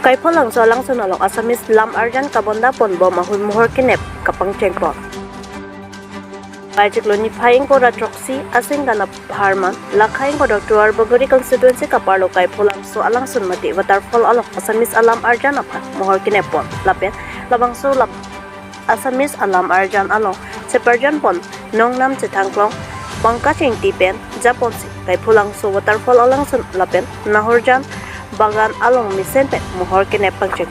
Kaipolang so lang sunalong assamese lam arjan kabonda ponbo mahul muhor kinep kapang cengpo. Bajik loni phaing ko ratroksi asing kana harman lakhaing ko doctor bogori constituency kaparlo kaipolang so alang sunmati waterfall alok assamese alam arjan apa muhor kinep pon lapen labang so lap assamese alam arjan along separjan pon nongnam chetangklong bangka chengti pen japon si kaipolang so waterfall alang sun lapen nahorjan bagan along misen pet muhor kinep pangcek.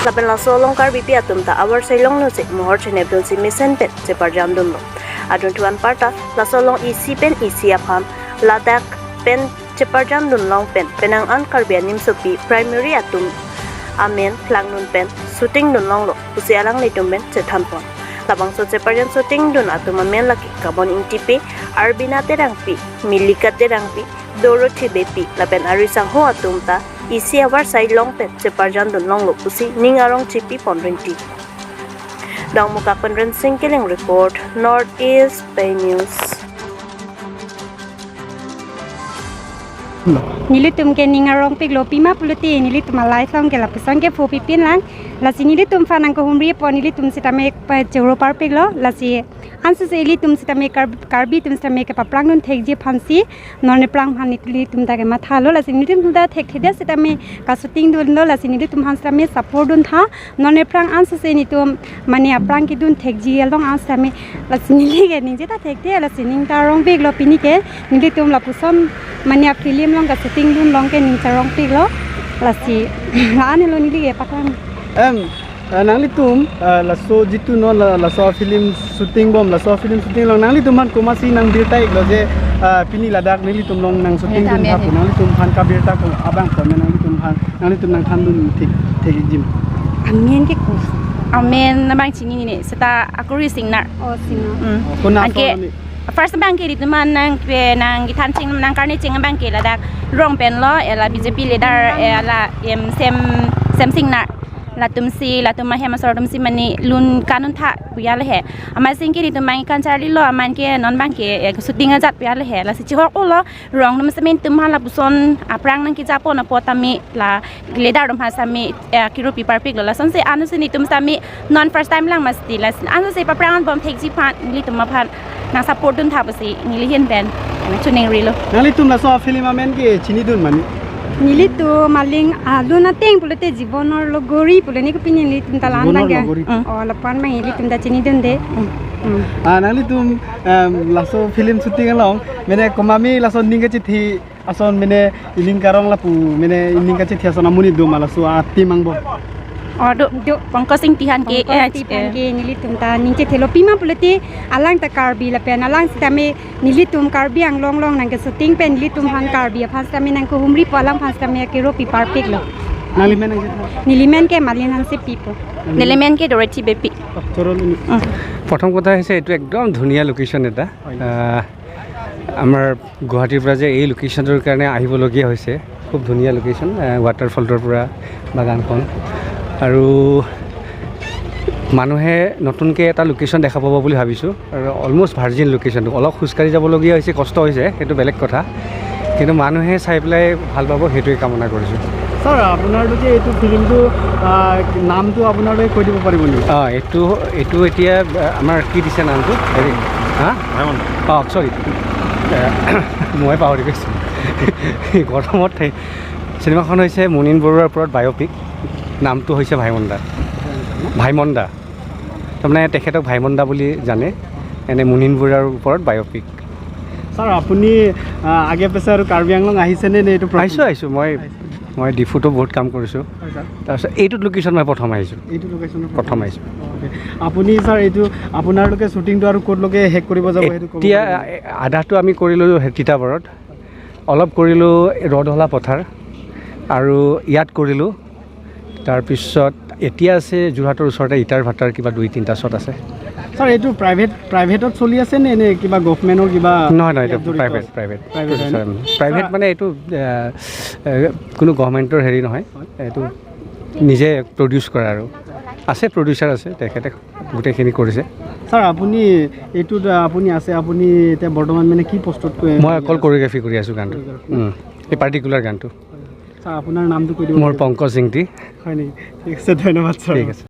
Lapen la solong karbi pi atum ta awar sailong no se muhor chenep dul si misen pet se parjam dun lo. Adun tuan parta la solong isi pen isi apam ladak pen Ceparjam dun long pen penang an karbi anim sopi primary atum amen flang nun pen shooting dun long lo usi alang leitum pen cethampon labang so ceparjam shooting dun atum amen laki kabon intipe arbina terangpi milika terangpi doro thibepi lapen arisang ho atum ta isi awar sai long pen ceparjam dun long lo usi ningarong chipi ponrinti dang muka penren singkiling report Northeast Bay News. Nilitum ke ningarong piglo pima puluti nilitum alai song ke lapusang ke fopi pin lang lasi nilitum fanang ko humri po nilitum sitame pa joro par piglo lasi ansu se nilitum sitame karbi tum sitame ke paplang nun thekji phansi none plang phani nilitum ta ke mathalo lasi nilitum da thek theda sitame ka shooting dun lo lasi nilitum han sitame support dun tha none plang ansu se nitum mani aplang ki dun thekji along ansame lasi nilige ninje ta thekte lasi ning tarong piglo pini ke nilitum lapusom mani film long ka shooting dun long ke ning tarong piglo lasi ane lo nilige patang nang laso jitu no laso film shooting bom laso film shooting long nang litum han komasi nang Abirta iklo je Pini ladak nang litum long nang shooting dun ha nang litum han ka Abirta ko abang ko nang litum nang than dun thik jim amen ke ko amen na bang chini ni seta akuri singnar o sino kona first bank ke itu man nang gitan ching nang karni ching bank ke ladak rong pen lo ela BJP leader ela sem singnar latum mahema sordum si mani lun kanun tha puya le he ama sing ke itu mang kan charli lo aman ke non bank ke shooting ajat puya le he la si chhor ko lo rong num semen tum hala buson aprang nang ki japo na potami la leader dum ha sami kiro paper pig la son se anu se ni tum sami non first time lang masti la anu se paprang bom thek ji phan li tum ma phan na support dun tha basi ni li hen ben chuning ri lo nang litum la so film amen ke chini dun mani nilitu maling aluna teng pulete jibonor logori puleni ko pinin litum talan bangga o lapan mang litum da chini dun de nang litum laso film shooting along mene komami laso ninga chithi ason mene iling karong lapu mene iling ka chithi ason amuni do malaso ati mangbo do pangkosing tihan ke nilitum ta ninche thelo pima pulete alang ta karbi la pen alang sitame nilitum karbi ang long nang ke shooting pen nilitum han karbi phas tame nang ko humri palang phas tame ke ro pi par pik lo nilimen ke malin han se pipo nilimen ke doreti bepi প্ৰথম কথা হৈছে এটো একদম ধুনিয়া location এটা আমাৰ গুৱাহাটীৰ পৰা যে এই লোকেশনৰ কাৰণে আহিবলগীয়া হৈছে খুব ধুনিয়া লোকেশন ৱাটাৰফলৰ পৰা বাগানখন আৰু মানুহে নতুনকৈ এটা লোকেশন দেখা পাব বুলি ভাবিছোঁ আৰু অলমোষ্ট ভাৰ্জিন লোকেশনটো অলপ খোজকাঢ়ি যাবলগীয়া হৈছে কষ্ট হৈছে সেইটো বেলেগ কথা কিন্তু মানুহে চাই পেলাই ভাল পাব সেইটোৱে কামনা কৰিছোঁ স্যাৰ আপোনালোকে এইটো ফিল্মটো নামটো আপোনালোকে কৈ দিব পাৰিব নেকি এইটো এতিয়া আমাৰ কি দিছে নামটো হেৰি চৰি মই পাহৰি গৈছোঁ গৰমত চিনেমাখন হৈছে মুনিন বৰুৱাৰ ওপৰত বায়'পিক নামটো হৈছে ভাইমন্দা তাৰমানে তেখেতক ভাইমন্দা বুলি জানে এনে মুনিন বৰুৱাৰ ওপৰত বায়'পিক স্যাৰ আপুনি আগে পেছে আৰু কাৰ্বি আংলং আহিছেনে নে এইটো আহিছোঁ মই ডিফুটো বহুত কাম কৰিছোঁ তাৰপিছত এইটো লোকেশ্যন মই প্ৰথম আহিছোঁ আপুনি স্যাৰ এইটো আপোনালোকে শ্বুটিংটো আৰু ক'তলৈকে শেষ কৰিব যাব সেইটো এতিয়া আধাটো আমি কৰিলোঁ তিতাবৰত অলপ কৰিলোঁ ৰদহলা পথাৰ আৰু ইয়াত কৰিলোঁ তাৰপিছত এতিয়া আছে যোৰহাটৰ ওচৰতে ইটাৰ ভাটাৰ কিবা 2-3টা শ্বট আছে ছাৰ এইটো প্ৰাইভেটত চলি আছে নে কিবা গভৰ্ণমেণ্টৰ কিবা নহয় এইটো প্ৰাইভেট মানে এইটো কোনো গভৰ্ণমেণ্টৰ হেৰি নহয় এইটো নিজে প্ৰডিউচ কৰা আৰু আছে প্ৰডিউচাৰ আছে তেখেতে গোটেইখিনি কৰিছে ছাৰ আপুনি এইটোত আপুনি এতিয়া বৰ্তমান মানে কি প্ৰস্তুত কৰি মই অকল কোৰিঅ'গ্ৰাফি কৰি আছোঁ গানটো এই পাৰ্টিকুলাৰ গানটো ছাৰ আপোনাৰ নামটো কৈ দিব মোৰ পংকজ সিংটি হয় নেকি ঠিক আছে ধন্যবাদ ছাৰ ঠিক আছে